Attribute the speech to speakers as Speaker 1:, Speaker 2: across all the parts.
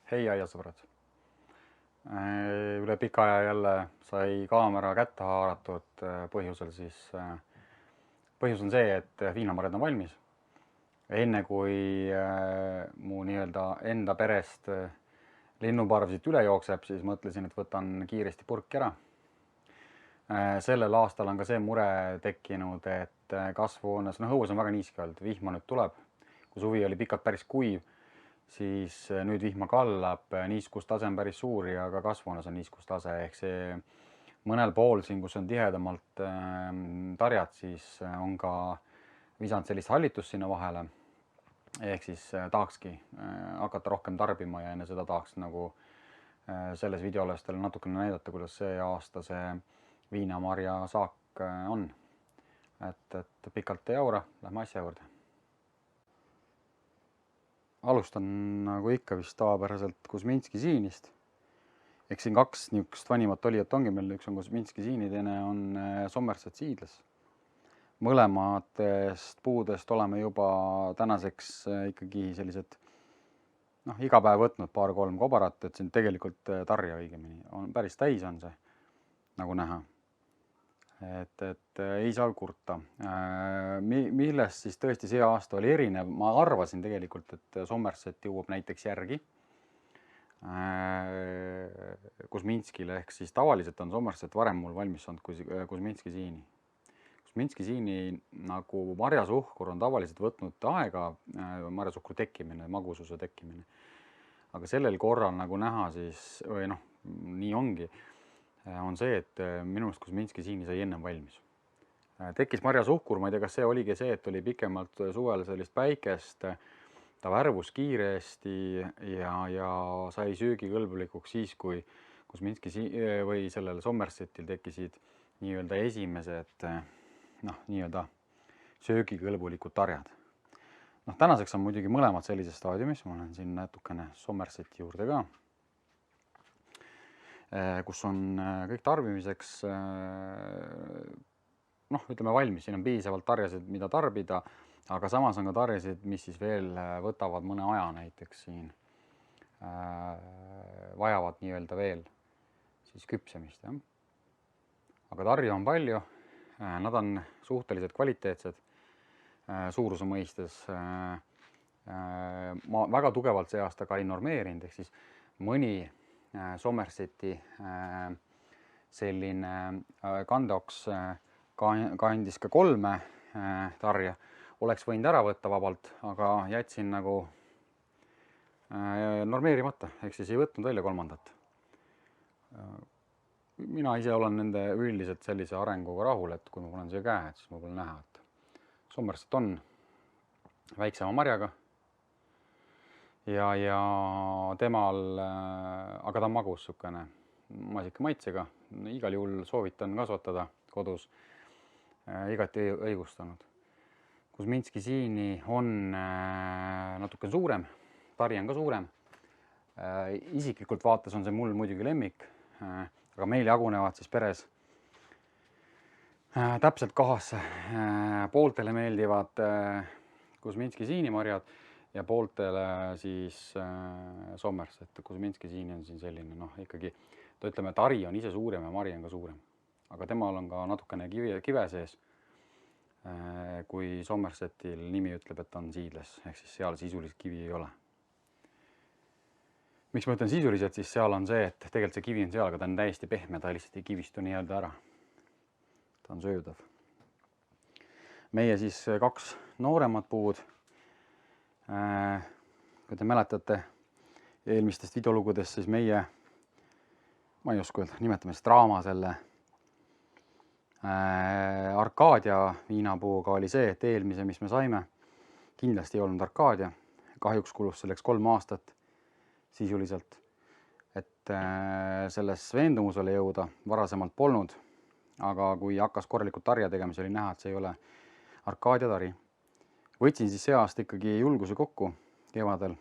Speaker 1: Hei aiasõbrad! Üle pika aja jälle sai kaamera kätte haaratud põhjusel põhjus on see, et viinamarjad on valmis. Enne kui mu enda perest linnuparv siit üle jookseb, siis mõtlesin, et võtan kiiresti purki ära. Sellel aastal on ka see mure tekkinud, et kasvuhoones, õues on väga niiske olnud, vihma nüüd tuleb. Kui suvi oli pikalt päris kuiv, siis nüüd vihma kallab, niiskustase on päris suur ja ka kasvuhoones on niiskustase. Ehk see mõnel pool siin, kus on tihedamalt tarjad, siis on ka visanud sellist hallitust sinna vahele. Ehk siis tahakski hakata rohkem tarbima ja enne seda tahaks nagu selles videoles teile natukene näidata, kuidas see aasta see viinamarja saak on. Et pikalt ei jaura, lähme asja juurde. Alustan nagu ikka vist tavapäraselt Kuzminski siinist. Ehk siin kaks niisugust vanimat olijat ongi meil, üks on Kuzminski siini, teine on Somerset Seedless. Mõlematest puudest oleme juba tänaseks ikkagi sellised iga päev võtnud 2-3 kobarat, et siin tegelikult tarja õigemini on päris täis on see, nagu näha. Et ei saa kurta. Millest siis tõesti see aasta oli erinev? Ma arvasin tegelikult, et Somerset jõuab näiteks järgi Kuzminskile, ehk siis tavaliselt on Somerset varem mul valmis saanud kui Kuzminski siini. Kuzminski siini nagu marjasuhkur on tavaliselt võtnud aega, marjasuhkru tekkimine, magususe tekkimine. Aga sellel korral nagu näha siis, või nii ongi, on see, et minu arust Kuzminski siini sai ennem valmis. Tekkis marjasuhkur, ma ei tea, kas see oligi see, et oli pikemalt suvel sellist päikest, ta värvus kiiresti ja sai söögikõlbulikuks siis, kui Kuzminski või sellel Somersetil tekkisid nii-öelda esimesed nii-öelda söögikõlbulikud tarjad. Tänaseks on muidugi mõlemad sellises staadiumis, ma olen siin natukene Somerseti juurde ka, kus on kõik tarbimiseks ütleme valmis, siin on piisavalt tarjasid, mida tarbida, aga samas on ka tarjasid, mis siis veel võtavad mõne aja näiteks siin, vajavad nii-öelda veel siis küpsemist. Ja? Aga tarju on palju, nad on suhteliselt kvaliteetsed suuruse mõistes. Ma väga tugevalt see aasta ka ei normeerinud, ehk siis mõni Somerseti selline kandeoks kandis ka 3 tarja, oleks võinud ära võtta vabalt, aga jätsin nagu normeerimata, ehk siis ei võtnud välja 3. Mina ise olen nende üldiselt sellise arenguga rahul, et kui ma panen siia käe, siis ma võin näha, et Somerset on väiksema marjaga ja temal, aga ta on magus sukene masika maitsega, igal juhul soovitan kasvatada kodus, igati õigustanud. Kuzminski siini on natuke suurem, tarje on ka suurem. Isiklikult vaates on see mul muidugi lemmik, aga meil jagunevad siis peres täpselt kahasse. Pooltele meeldivad Kuzminski siini marjad ja pooltele siis Somerset. Kuzminski siini on siin selline, ikkagi, ütleme, tari on ise suurem ja mari on ka suurem. Aga temal on ka natukene kive sees, kui Somersetil nimi ütleb, et on Seedless, ehk siis seal sisuliselt kivi ei ole. Miks ma ütlen sisuliselt, siis seal on see, et tegelikult see kivi on seal, aga ta on täiesti pehme, ta lihtsalt ei kivistu nii-öelda ära. Ta on söödav. Meie siis 2 nooremat puud. Kui te mäletate eelmistest videolugudest, siis meie, ma ei oska öelda, nimetame siis draama selle Arkadia viinapuuga oli see, et eelmise, mis me saime, kindlasti ei olnud Arkadia. Kahjuks kulus selleks 3 aastat sisuliselt, et selles veendumusele jõuda varasemalt polnud. Aga kui hakkas korralikult tarja tegema, siis oli näha, et see ei ole Arkadia tari. Võtsin siis see aasta ikkagi julguse kokku kevadel.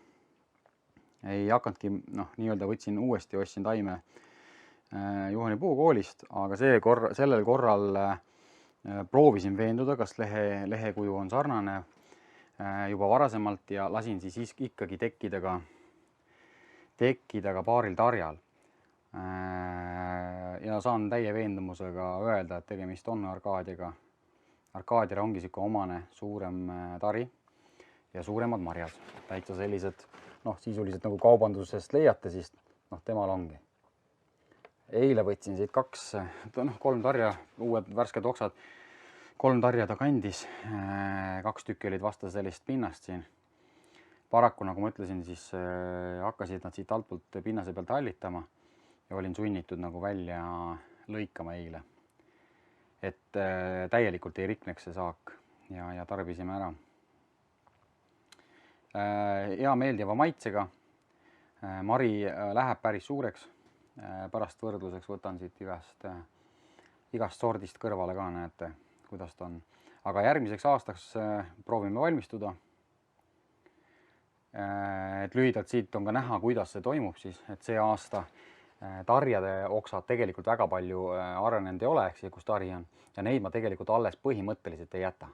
Speaker 1: Ei hakanudki, nii-öelda võtsin uuesti, ostsin taime Juhani puukoolist, aga sellel korral proovisin veenduda, kas lehekuju on sarnane juba varasemalt ja lasin siis ikkagi tekkida ka tekkida ka paaril tarjal. Ja saan täie veendumusega öelda, et tegemist on Arkaadiaga. Arkaadiale ongi sihuke omane suurem tari ja suuremad marjad, täitsa sellised, noh, sisuliselt nagu kaubandusest leiate, siis noh, temal ongi. Eile võtsin siit kolm tarja, uued värsked oksad, 3 tarja ta kandis, 2 tükki olid vastu sellist pinnast siin. Paraku, nagu ma ütlesin, siis hakkasid nad siit altpoolt pinnase pealt hallitama ja olin sunnitud nagu välja lõikama eile. Et täielikult ei rikneks see saak ja tarbisime ära. Hea meeldiva maitsega. Mari läheb päris suureks. Pärast võrdluseks võtan siit igast sordist kõrvale ka, näete, kuidas ta on. Aga järgmiseks aastaks proovime valmistuda. Et lühidalt siit on ka näha, kuidas see toimub siis, et see aasta tarjade oksad tegelikult väga palju arenenud ei ole, ehk see, kus tari on. Ja neid ma tegelikult alles põhimõtteliselt ei jäta.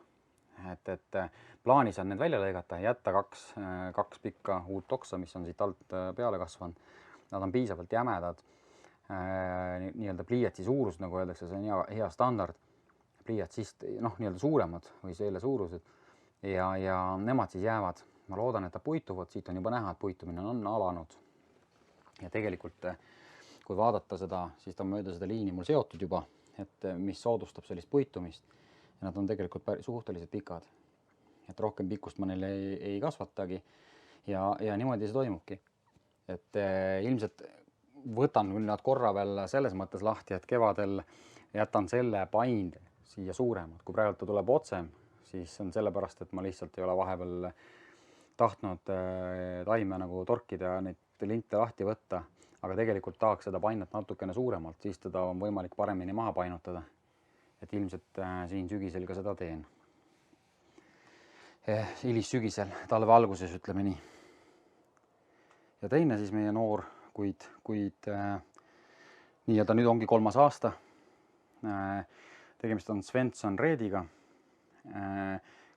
Speaker 1: Et plaanis on need välja lõigata, jätta kaks pikka uut oksa, mis on siit alt peale kasvanud. Nad on piisavalt jämedad. Nii-öelda pliiatsi suurus, nagu öeldakse, see on hea standard. Pliiatsist, noh, nii-öelda suuremad või selle suurused. Ja nemad siis jäävad. Ma loodan, et ta puituvad. Siit on juba näha, et puitumine on alanud. Ja tegelikult, kui vaadata seda, siis ta on mööda seda liini mul seotud juba, et mis soodustab sellist puitumist. Ja nad on tegelikult suhteliselt pikad. Et rohkem pikkust ma neile ei kasvatagi. Ja niimoodi see toimubki. Et ilmselt võtan küll nad korra veel selles mõttes lahti, et kevadel jätan selle painde siia suuremad. Kui praegu ta tuleb otsem, siis on sellepärast, et ma lihtsalt ei ole vahepeal tahtnud taime nagu torkida ja neid linte lahti võtta, aga tegelikult tahaks seda painet natukene suuremalt, siis teda on võimalik paremini maha painutada. Et ilmselt siin sügisel ka seda teen. Hilis sügisel, talve alguses, ütleme nii. Ja teine siis meie noor, kuid nii-öelda nüüd ongi 3. aasta. Tegemist on Svensson Rediga,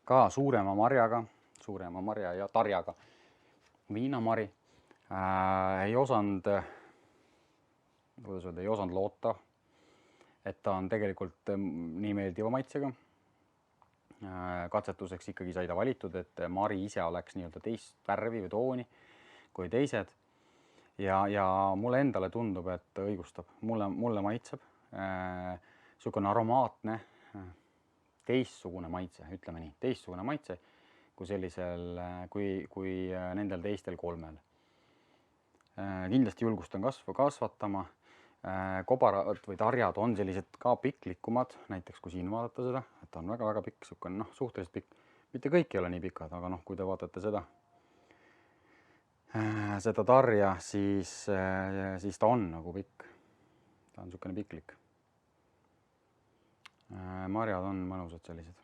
Speaker 1: ka suurema marja ja tarjaga. Viinamari ei osanud loota, et ta on tegelikult nii meeldiva maitsega. Katsetuseks ikkagi sai ta valitud, et mari ise oleks nii-öelda teist värvi või tooni kui teised. Ja mulle endale tundub, et õigustab. Mulle maitseb. Sugune aromaatne, teistsugune maitse, ütleme nii, teistsugune maitse kui sellisel, kui nendel teistel 3. Kindlasti julgustan kasvatama. Kobarad või tarjad on sellised ka piklikumad, näiteks kui siin vaadata seda, et ta on väga-väga pikk, suhteliselt pikk. Mitte kõik ei ole nii pikad, aga noh, kui te vaatate seda tarja, siis ta on nagu pikk. Ta on niisugune piklik. Marjad on mõnusad sellised.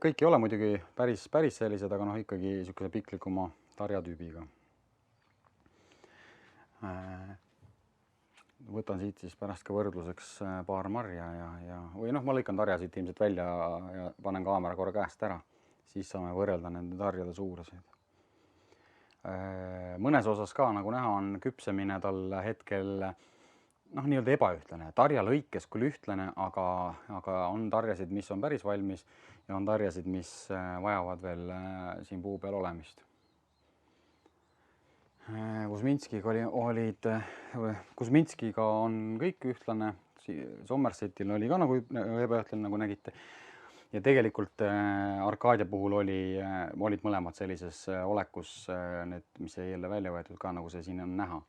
Speaker 1: Kõik ei ole muidugi päris sellised, aga noh, ikkagi niisuguse piklikuma tarjatüübiga. Võtan siit siis pärast ka võrdluseks paar marja või noh, ma lõikan tarja siit ilmselt välja ja panen kaamera korra käest ära. Siis saame võrrelda nende tarjade suuruseid. Mõnes osas ka, nagu näha, on küpsemine tal hetkel nii-öelda ebaühtlane. Tarja lõikes küll ühtlane, aga on tarjasid, mis on päris valmis ja on tarjasid, mis vajavad veel siin puu peal olemist. Kuzminskiga on kõik ühtlane. Somersetil oli ka nagu ebaühtlane, nagu nägite. Ja tegelikult Arkaadia puhul olid mõlemad sellises olekus, need, mis ei jälle välja võetud ka, nagu see siin on näha.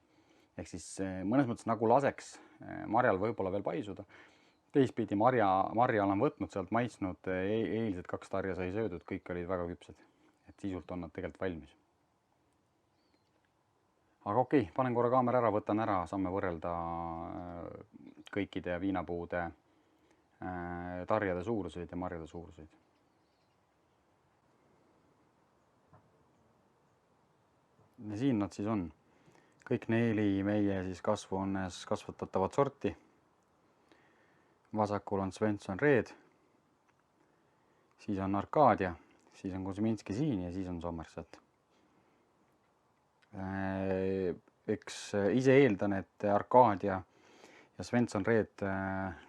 Speaker 1: Ehk siis mõnes mõttes nagu laseks marjal võib-olla veel paisuda. Teistpidi marjal on võtnud sealt maitsnud, eilsed 2 tarja sai söödud, kõik olid väga küpsed. Et sisult on nad tegelikult valmis. Aga okei, panen korra kaamera ära, võtan ära, saame võrrelda kõikide viinapuude tarjade suuruseid ja marjade suuruseid. Ja siin nad siis on. Kõik 4 meie siis kasvuhoones kasvatatavat sorti. Vasakul on Svensson Red, siis on Arkaadia, siis on Kuzminski siin ja siis on Somerset. eks ise eeldan, et Arcadia ja Svensson Red,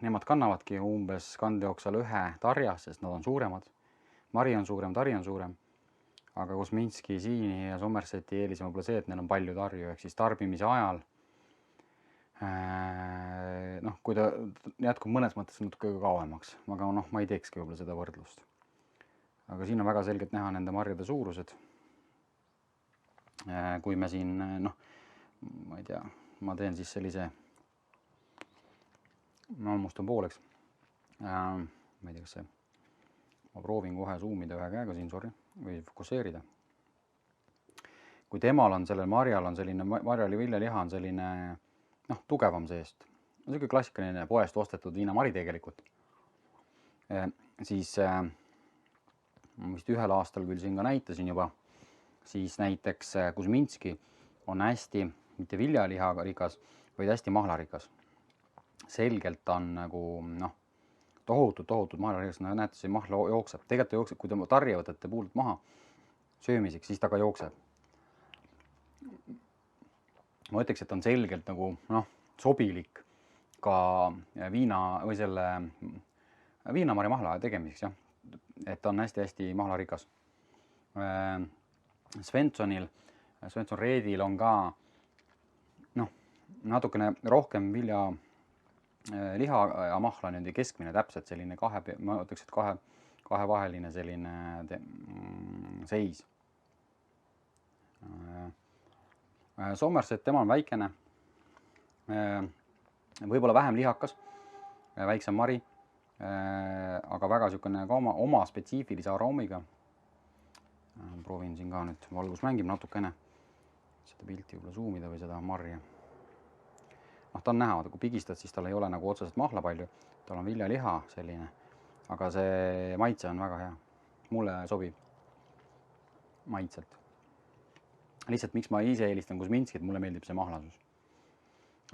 Speaker 1: nemad kannavadki umbes kandejooksjal ühe tarja, sest nad on suuremad. Mari on suurem, Tari on suurem. Aga Kuzminski, Siini ja Somerseti eelis on võib-olla see, et neil on palju tarju, ehk siis tarbimise ajal kui ta jätkub mõnes mõttes natuke kauemaks, aga ma ei teekski võib-olla seda võrdlust. Aga siin on väga selgelt näha nende marjade suurused. Kui me siin, ma ei tea, ma teen siis sellise, ma hammustan pooleks. Ma ei tea, kas see, ma proovin kohe zoomida ühe käega siin, või fokusseerida. Kui temal on sellel marjal on selline, marjali viljaliha on selline, tugevam seest. On selline klassikaline poest ostetud viinamari tegelikult. Siis ma vist ühel aastal küll siin ka näitasin juba, siis näiteks Kuzminski on hästi, mitte viljaliha rikas, vaid hästi mahlarikas. Selgelt on nagu, tohutud mahlarikas, näete, see mahla jookseb. Tegelikult jookseb, kui te tarja võtate puult maha söömiseks, siis ta ka jookseb. Ma ütleks, et on selgelt nagu, sobilik ka viina või selle viinamari mahla tegemiseks, jah. Et on hästi-hästi mahlarikas. Svensson Redil on ka natukene rohkem vilja liha ja mahla niimoodi keskmine, täpselt selline ma ütleks, et kahevaheline selline seis. Somerset, tema on väikene, võib-olla vähem lihakas, väiksem mari, aga väga niisugune ka oma spetsiifilise aroomiga. Proovin siin ka nüüd, valgus mängib natukene seda pilti võib-olla zoomida või seda marja. Ta on näha, kui pigistad, siis tal ei ole nagu otseselt mahla palju, tal on viljaliha selline, aga see maitse on väga hea. Mulle sobib maitselt. Lihtsalt miks ma ise eelistan Kuzminskit, mulle meeldib see mahlasus.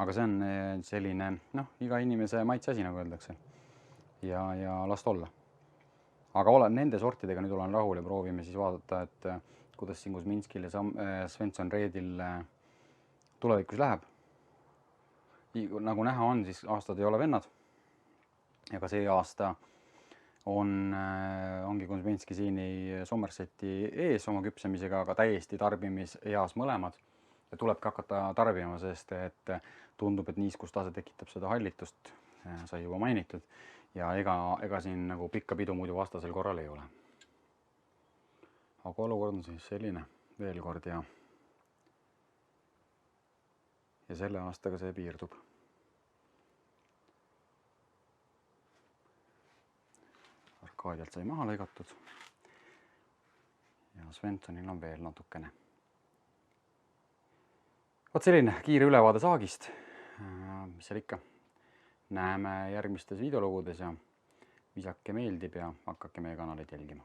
Speaker 1: Aga see on selline, iga inimese maitse asi, nagu öeldakse. Ja last olla. Aga nende sortidega nüüd olen rahul ja proovime siis vaadata, et kuidas siin Kuzminskil ja Svensson Redil tulevikus läheb. Nagu näha on, siis aastad ei ole vennad. Ja ka see aasta ongi Kuzminski Siini Somerseti ees oma küpsemisega, aga täiesti tarbimiseas mõlemad. Ja tulebki hakata tarbima, sest et tundub, et niiskustase tekitab seda hallitust, sai juba mainitud. Ja ega siin nagu pikka pidu muidu vastasel korral ei ole. Aga olukord on siis selline veel kord ja selle aastaga see piirdub. Arcadialt sai maha lõigatud ja Svenssonil on veel natukene. Vot selline kiire ülevaade saagist, mis seal ikka. Näeme järgmistes videolugudes ja visake meeldib ja hakake meie kanalit jälgima.